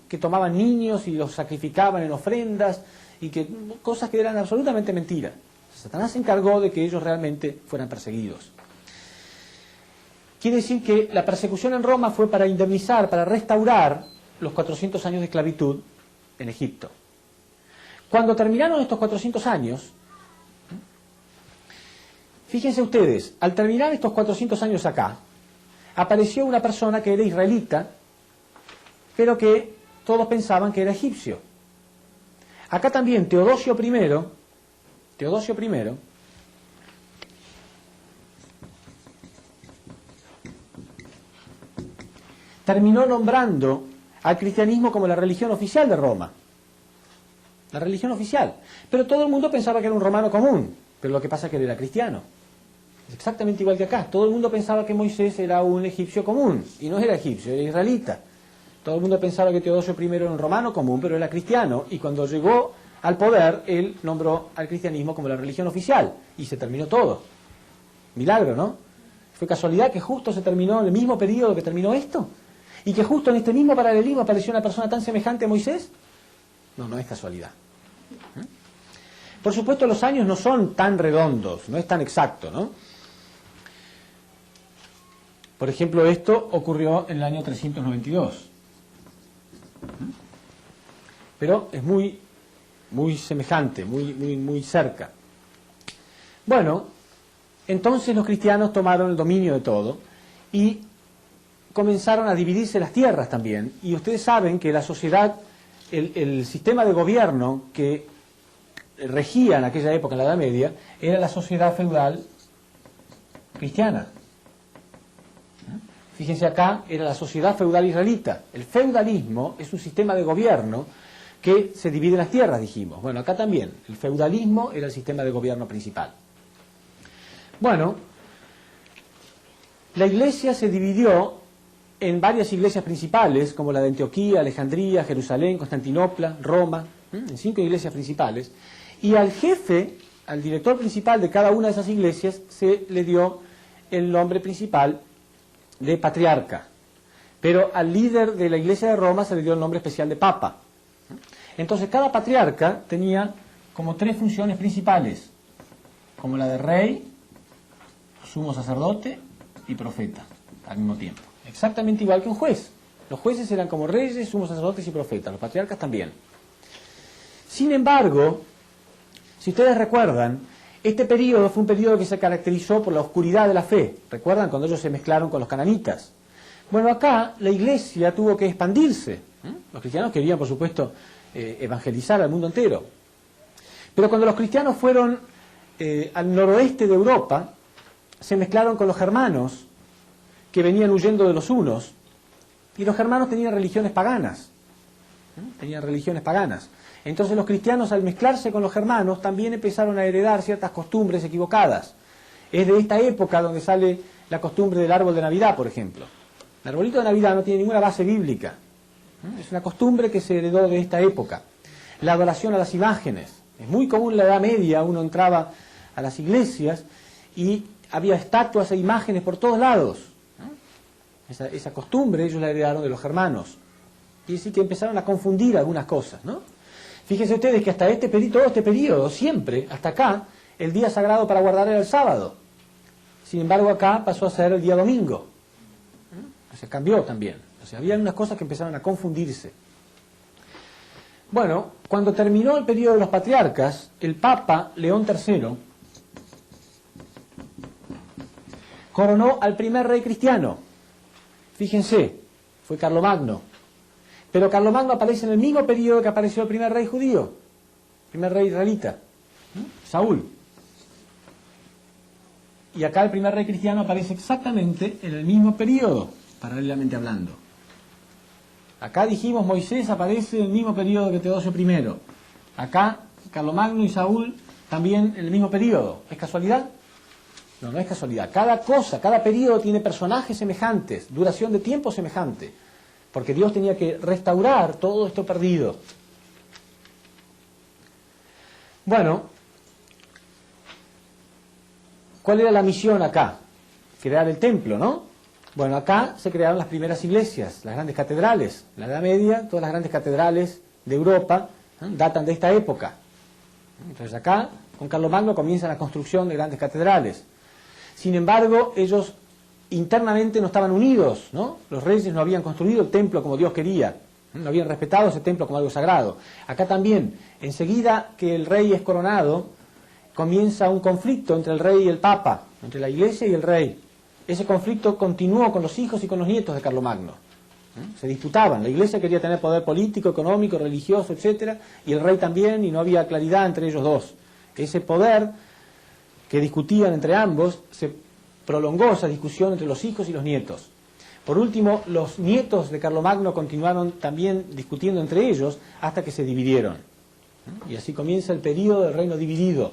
que tomaban niños y los sacrificaban en ofrendas, y que cosas que eran absolutamente mentiras. Satanás se encargó de que ellos realmente fueran perseguidos. Quiere decir que la persecución en Roma fue para indemnizar, para restaurar los 400 años de esclavitud en Egipto. Cuando terminaron estos 400 años, fíjense ustedes, al terminar estos 400 años acá, apareció una persona que era israelita, pero que todos pensaban que era egipcio. Acá también Teodosio I terminó nombrando al cristianismo como la religión oficial de Roma. La religión oficial. Pero todo el mundo pensaba que era un romano común, pero lo que pasa es que él era cristiano. Es exactamente igual que acá. Todo el mundo pensaba que Moisés era un egipcio común, y no era egipcio, era israelita. Todo el mundo pensaba que Teodosio I era un romano común, pero era cristiano, y cuando llegó al poder, él nombró al cristianismo como la religión oficial, y se terminó todo. Milagro, ¿no? ¿Fue casualidad que justo se terminó en el mismo periodo que terminó esto? ¿Y que justo en este mismo paralelismo apareció una persona tan semejante a Moisés? No, no es casualidad. Por supuesto, los años no son tan redondos, no es tan exacto, ¿no? Por ejemplo, esto ocurrió en el año 392. Pero es muy semejante, muy cerca. Bueno, entonces los cristianos tomaron el dominio de todo y comenzaron a dividirse las tierras también. Y ustedes saben que la sociedad, el sistema de gobierno que regía en aquella época, en la Edad Media, era la sociedad feudal cristiana. Fíjense acá, era la sociedad feudal israelita. El feudalismo es un sistema de gobierno que se divide en las tierras, dijimos. Bueno, acá también, el feudalismo era el sistema de gobierno principal. Bueno, la iglesia se dividió en varias iglesias principales, como la de Antioquía, Alejandría, Jerusalén, Constantinopla, Roma, en 5 iglesias principales, y al jefe, al director principal de cada una de esas iglesias, se le dio el nombre principal de patriarca, pero al líder de la iglesia de Roma se le dio el nombre especial de papa. Entonces cada patriarca tenía como 3 funciones principales, como la de rey, sumo sacerdote y profeta al mismo tiempo. Exactamente igual que un juez. Los jueces eran como reyes, sumos sacerdotes y profetas, los patriarcas también. Sin embargo, si ustedes recuerdan, este periodo fue un periodo que se caracterizó por la oscuridad de la fe. ¿Recuerdan cuando ellos se mezclaron con los cananitas? Bueno, acá la iglesia tuvo que expandirse. Los cristianos querían, por supuesto, evangelizar al mundo entero. Pero cuando los cristianos fueron al noroeste de Europa, se mezclaron con los germanos, que venían huyendo de los hunos, y los germanos tenían religiones paganas. Entonces los cristianos, al mezclarse con los germanos, también empezaron a heredar ciertas costumbres equivocadas. Es de esta época donde sale la costumbre del árbol de Navidad, por ejemplo. El arbolito de Navidad no tiene ninguna base bíblica. Es una costumbre que se heredó de esta época. La adoración a las imágenes. Es muy común en la Edad Media, uno entraba a las iglesias y había estatuas e imágenes por todos lados. Esa costumbre ellos la heredaron de los germanos. Y así que empezaron a confundir algunas cosas, ¿no? Fíjense ustedes que hasta todo este periodo, siempre, hasta acá, el día sagrado para guardar era el sábado. Sin embargo, acá pasó a ser el día domingo. O sea, cambió también. O sea, había unas cosas que empezaron a confundirse. Bueno, cuando terminó el periodo de los patriarcas, el Papa León III coronó al primer rey cristiano. Fíjense, fue Carlomagno. Pero Carlomagno aparece en el mismo periodo que apareció el primer rey judío, el primer rey israelita, Saúl. Y acá el primer rey cristiano aparece exactamente en el mismo periodo, paralelamente hablando. Acá dijimos Moisés aparece en el mismo periodo que Teodosio I. Acá Carlomagno y Saúl también en el mismo periodo. ¿Es casualidad? No, no es casualidad. Cada cosa, cada periodo tiene personajes semejantes, duración de tiempo semejante, porque Dios tenía que restaurar todo esto perdido. Bueno, ¿cuál era la misión acá? Crear el templo, ¿no? Bueno, acá se crearon las primeras iglesias, las grandes catedrales. En la Edad Media, todas las grandes catedrales de Europa datan de esta época. Entonces acá, con Carlomagno, comienza la construcción de grandes catedrales. Sin embargo, ellos internamente no estaban unidos, ¿no? Los reyes no habían construido el templo como Dios quería, no habían respetado ese templo como algo sagrado. Acá también, enseguida que el rey es coronado, comienza un conflicto entre el rey y el papa, entre la iglesia y el rey. Ese conflicto continuó con los hijos y con los nietos de Carlomagno. Se disputaban, la iglesia quería tener poder político, económico, religioso, etcétera, y el rey también, y no había claridad entre ellos dos. Ese poder que discutían entre ambos, se prolongó esa discusión entre los hijos y los nietos. Por último, los nietos de Carlomagno continuaron también discutiendo entre ellos hasta que se dividieron. Y así comienza el periodo del reino dividido.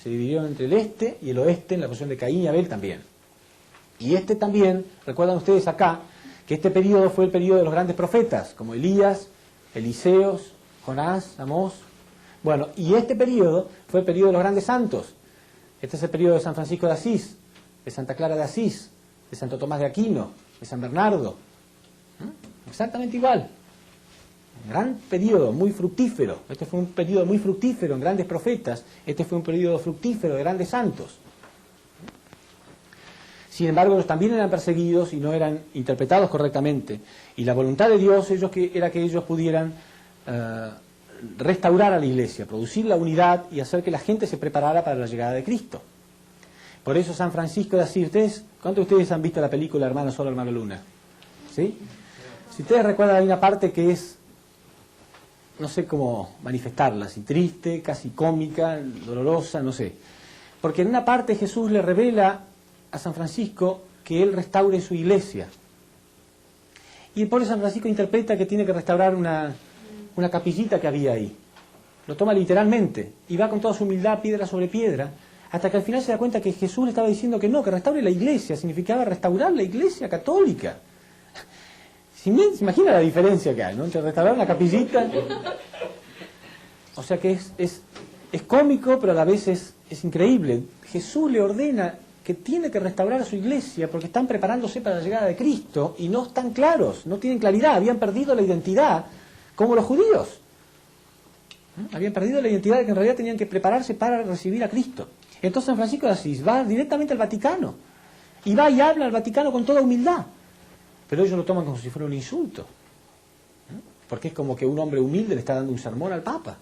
Se dividieron entre el este y el oeste en la posición de Caín y Abel también. Y este también, recuerdan ustedes acá, que este periodo fue el periodo de los grandes profetas, como Elías, Eliseos, Jonás, Amós. Bueno, y este periodo fue el periodo de los grandes santos. Este es el periodo de San Francisco de Asís, de Santa Clara de Asís, de Santo Tomás de Aquino, de San Bernardo. Exactamente igual. Un gran periodo, muy fructífero. Este fue un periodo muy fructífero en grandes profetas. Este fue un periodo fructífero de grandes santos. Sin embargo, ellos también eran perseguidos y no eran interpretados correctamente. Y la voluntad de Dios era que ellos pudieran restaurar a la iglesia, producir la unidad y hacer que la gente se preparara para la llegada de Cristo. Por eso San Francisco de Asís, ¿cuántos de ustedes han visto la película Hermano Sol, Hermano Luna? ¿Sí? Si ustedes recuerdan, hay una parte que es, no sé cómo manifestarla, así triste, casi cómica, dolorosa, no sé. Porque en una parte Jesús le revela a San Francisco que él restaure su iglesia. Y el pobre San Francisco interpreta que tiene que restaurar una capillita que había ahí. Lo toma literalmente y va con toda su humildad, piedra sobre piedra, hasta que al final se da cuenta que Jesús le estaba diciendo que no, que restaure la iglesia, significaba restaurar la iglesia católica. ¿Se imagina la diferencia que hay, ¿no? Entre restaurar una capillita? O sea que es cómico, pero a la vez es increíble. Jesús le ordena que tiene que restaurar a su iglesia porque están preparándose para la llegada de Cristo y no están claros, no tienen claridad, habían perdido la identidad como los judíos. Habían perdido la identidad de que en realidad tenían que prepararse para recibir a Cristo. Entonces San Francisco de Asís va directamente al Vaticano y va y habla al Vaticano con toda humildad. Pero ellos lo toman como si fuera un insulto. Porque es como que un hombre humilde le está dando un sermón al Papa.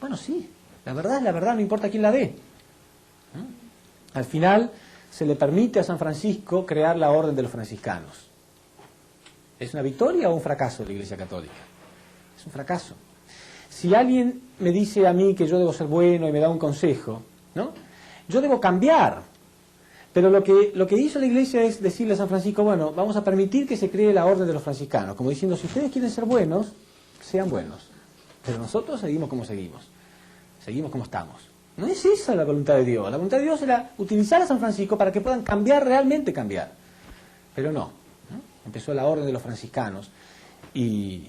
Bueno, sí, la verdad es la verdad, no importa quién la dé. Al final se le permite a San Francisco crear la Orden de los Franciscanos. ¿Es una victoria o un fracaso de la Iglesia Católica? Es un fracaso. Si alguien me dice a mí que yo debo ser bueno y me da un consejo, ¿no? Yo debo cambiar. Pero lo que hizo la Iglesia es decirle a San Francisco, bueno, vamos a permitir que se cree la Orden de los Franciscanos, como diciendo, si ustedes quieren ser buenos, sean buenos. Pero nosotros seguimos como seguimos como estamos. No es esa la voluntad de Dios. La voluntad de Dios era utilizar a San Francisco para que puedan cambiar, realmente cambiar. Pero no. Empezó la Orden de los Franciscanos y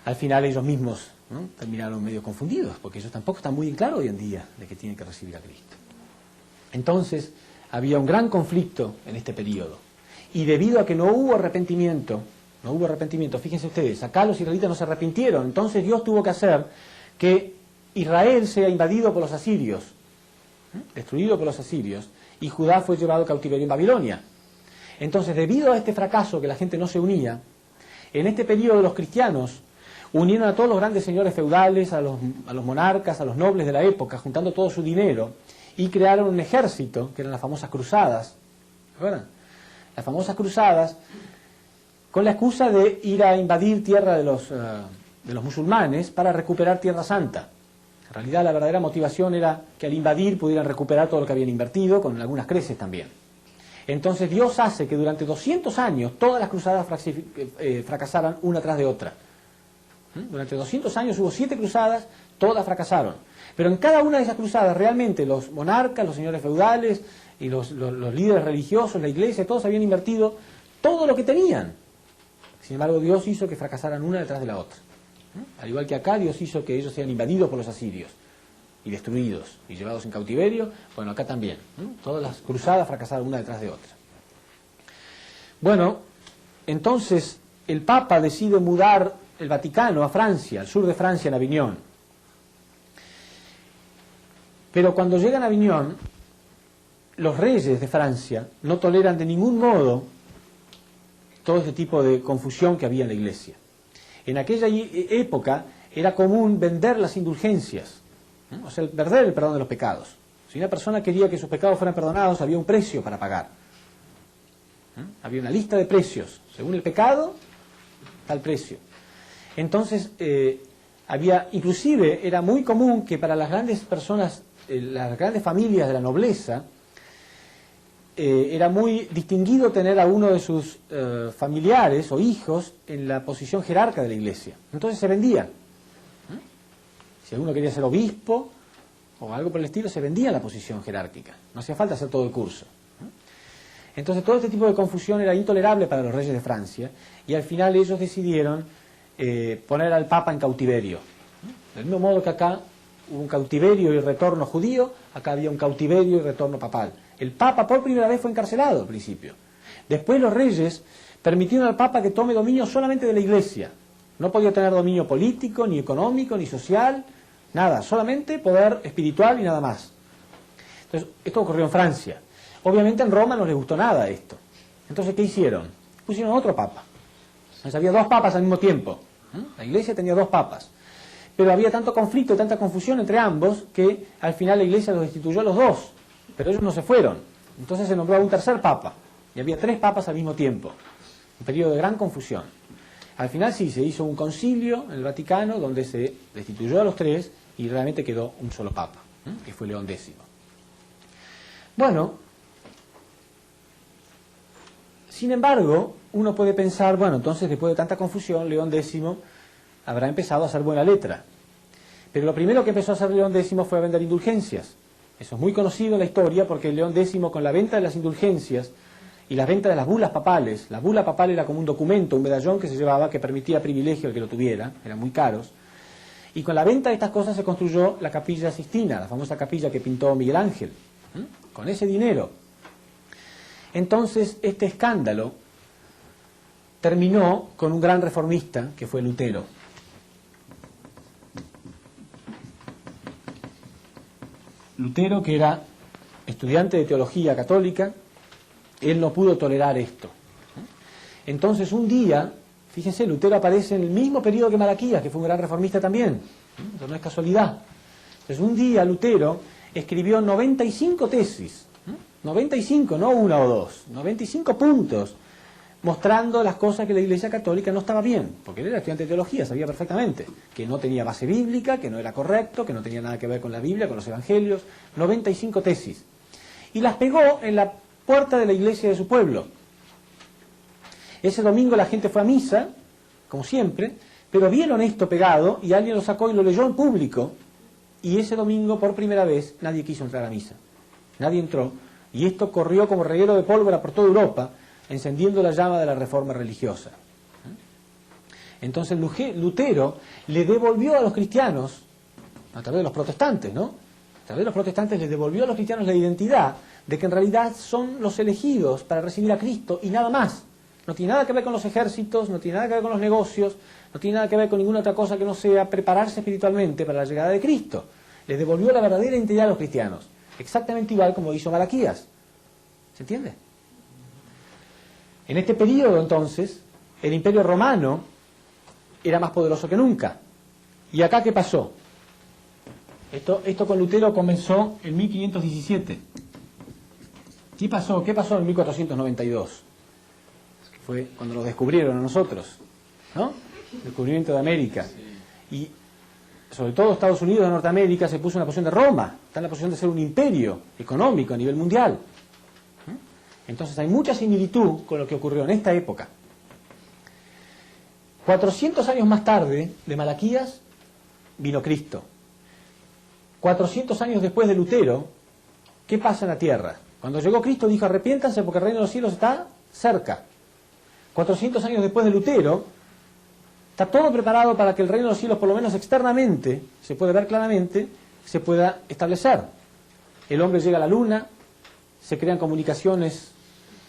al final ellos mismos, ¿no?, terminaron medio confundidos, porque ellos tampoco están muy en claro hoy en día de que tienen que recibir a Cristo. Entonces, había un gran conflicto en este periodo. Y debido a que no hubo arrepentimiento, fíjense ustedes, acá los israelitas no se arrepintieron, entonces Dios tuvo que hacer que Israel sea invadido por los asirios, destruido por los asirios, y Judá fue llevado a cautiverio en Babilonia. Entonces, debido a este fracaso, que la gente no se unía, en este periodo los cristianos unieron a todos los grandes señores feudales, a los monarcas, a los nobles de la época, juntando todo su dinero, y crearon un ejército, que eran las famosas cruzadas. ¿Recuerdan? Las famosas cruzadas, con la excusa de ir a invadir tierra de los musulmanes para recuperar Tierra Santa. En realidad la verdadera motivación era que al invadir pudieran recuperar todo lo que habían invertido, con algunas creces también. Entonces Dios hace que durante 200 años todas las cruzadas fracasaran una tras de otra. Durante 200 años hubo 7 cruzadas, todas fracasaron. Pero en cada una de esas cruzadas realmente los monarcas, los señores feudales y los líderes religiosos, la iglesia, todos habían invertido todo lo que tenían. Sin embargo, Dios hizo que fracasaran una detrás de la otra. Al igual que acá, Dios hizo que ellos sean invadidos por los asirios y destruidos y llevados en cautiverio. Bueno, acá también. Todas las cruzadas fracasaron una detrás de otra. Bueno, entonces el Papa decide mudar el Vaticano a Francia, al sur de Francia, en Aviñón. Pero cuando llegan a Aviñón, los reyes de Francia no toleran de ningún modo todo este tipo de confusión que había en la Iglesia. En aquella época era común vender las indulgencias, o sea, perder el perdón de los pecados. Si una persona quería que sus pecados fueran perdonados, había un precio para pagar. Había una lista de precios. Según el pecado, tal precio. Entonces, inclusive era muy común que para las grandes personas, las grandes familias de la nobleza, era muy distinguido tener a uno de sus familiares o hijos en la posición jerarca de la iglesia. Entonces se vendía. Si alguno quería ser obispo o algo por el estilo, se vendía la posición jerárquica. No hacía falta hacer todo el curso. Entonces todo este tipo de confusión era intolerable para los reyes de Francia y al final ellos decidieron poner al Papa en cautiverio. Del mismo modo que acá hubo un cautiverio y retorno judío, acá había un cautiverio y retorno papal. El Papa por primera vez fue encarcelado al principio. Después los reyes permitieron al Papa que tome dominio solamente de la Iglesia. No podía tener dominio político, ni económico, ni social, nada. Solamente poder espiritual y nada más. Entonces, esto ocurrió en Francia. Obviamente en Roma no les gustó nada esto. Entonces, ¿qué hicieron? Pusieron otro Papa. Entonces, había 2 papas al mismo tiempo. La Iglesia tenía 2 papas. Pero había tanto conflicto, tanta confusión entre ambos, que al final la Iglesia los destituyó a los 2. pero ellos no se fueron. Entonces se nombró a un tercer papa, y había 3 papas al mismo tiempo, un periodo de gran confusión. Al final sí, se hizo un concilio en el Vaticano donde se destituyó a los 3 y realmente quedó un solo papa, que fue León X. Bueno, sin embargo, uno puede pensar, bueno, entonces después de tanta confusión, León X habrá empezado a hacer buena letra. Pero lo primero que empezó a hacer León X fue a vender indulgencias. Eso es muy conocido en la historia porque León X, con la venta de las indulgencias y la venta de las bulas papales, la bula papal era como un documento, un medallón que se llevaba que permitía privilegio al que lo tuviera, eran muy caros, y con la venta de estas cosas se construyó la Capilla Sixtina, la famosa capilla que pintó Miguel Ángel, con ese dinero. Entonces este escándalo terminó con un gran reformista que fue Lutero. Lutero, que era estudiante de teología católica, él no pudo tolerar esto. Entonces un día, fíjense, Lutero aparece en el mismo periodo que Malaquías, que fue un gran reformista también. Eso no es casualidad. Entonces un día Lutero escribió 95 tesis, 95, no 1 o 2, 95 puntos, mostrando las cosas que la Iglesia Católica no estaba bien, porque él era estudiante de teología, sabía perfectamente que no tenía base bíblica, que no era correcto, que no tenía nada que ver con la Biblia, con los Evangelios, 95 tesis. Y las pegó en la puerta de la iglesia de su pueblo. Ese domingo la gente fue a misa, como siempre, pero vieron esto pegado y alguien lo sacó y lo leyó en público, y ese domingo por primera vez nadie quiso entrar a misa. Nadie entró, y esto corrió como reguero de pólvora por toda Europa, encendiendo la llama de la reforma religiosa. Entonces Lutero le devolvió a los cristianos, a través de los protestantes, ¿no? A través de los protestantes les devolvió a los cristianos la identidad de que en realidad son los elegidos para recibir a Cristo y nada más. No tiene nada que ver con los ejércitos, no tiene nada que ver con los negocios, no tiene nada que ver con ninguna otra cosa que no sea prepararse espiritualmente para la llegada de Cristo. Les devolvió la verdadera identidad a los cristianos, exactamente igual como hizo Malaquías. ¿Se entiende? En este periodo, entonces, el Imperio Romano era más poderoso que nunca. ¿Y acá qué pasó? Esto con Lutero comenzó en 1517. ¿Qué pasó? ¿Qué pasó en 1492? Que fue cuando lo descubrieron a nosotros, ¿no? El descubrimiento de América. Y sobre todo Estados Unidos de Norteamérica se puso en la posición de Roma, está en la posición de ser un imperio económico a nivel mundial. Entonces hay mucha similitud con lo que ocurrió en esta época. 400 años más tarde de Malaquías vino Cristo. 400 años después de Lutero, ¿qué pasa en la tierra? Cuando llegó Cristo dijo: arrepiéntanse porque el reino de los cielos está cerca. 400 años después de Lutero, está todo preparado para que el reino de los cielos, por lo menos externamente, se puede ver claramente, se pueda establecer. El hombre llega a la luna, se crean comunicaciones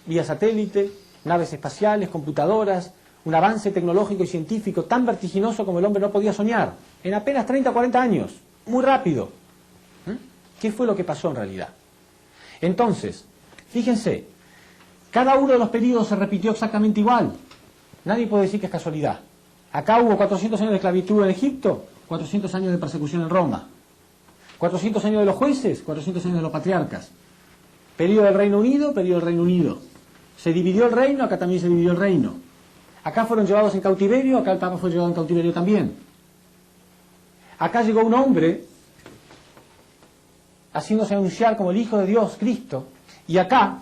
vía satélite, naves espaciales, computadoras, un avance tecnológico y científico tan vertiginoso como el hombre no podía soñar, en apenas 30 o 40 años, muy rápido. ¿Qué fue lo que pasó en realidad? Entonces, fíjense, cada uno de los periodos se repitió exactamente igual. Nadie puede decir que es casualidad. Acá hubo 400 años de esclavitud en Egipto, 400 años de persecución en Roma. 400 años de los jueces, 400 años de los patriarcas. Periodo del Reino Unido, periodo del Reino Unido. Se dividió el reino, acá también se dividió el reino. Acá fueron llevados en cautiverio, acá el Papa fue llevado en cautiverio también. Acá llegó un hombre haciéndose anunciar como el Hijo de Dios, Cristo, y acá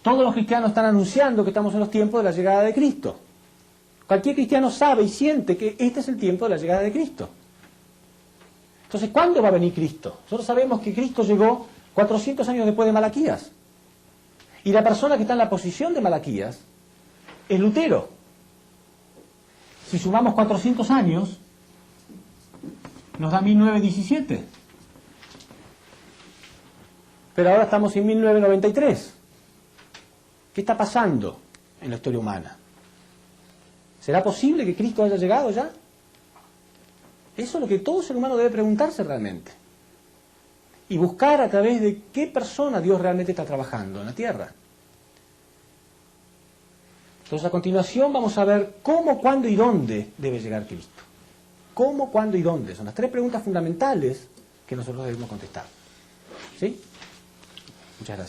todos los cristianos están anunciando que estamos en los tiempos de la llegada de Cristo. Cualquier cristiano sabe y siente que este es el tiempo de la llegada de Cristo. Entonces, ¿cuándo va a venir Cristo? Nosotros sabemos que Cristo llegó 400 años después de Malaquías. Y la persona que está en la posición de Malaquías es Lutero. Si sumamos 400 años, nos da 1917. Pero ahora estamos en 1993. ¿Qué está pasando en la historia humana? ¿Será posible que Cristo haya llegado ya? Eso es lo que todo ser humano debe preguntarse realmente. Y buscar a través de qué persona Dios realmente está trabajando en la tierra. Entonces, a continuación vamos a ver cómo, cuándo y dónde debe llegar Cristo. ¿Cómo, cuándo y dónde? Son las 3 preguntas fundamentales que nosotros debemos contestar. ¿Sí? Muchas gracias.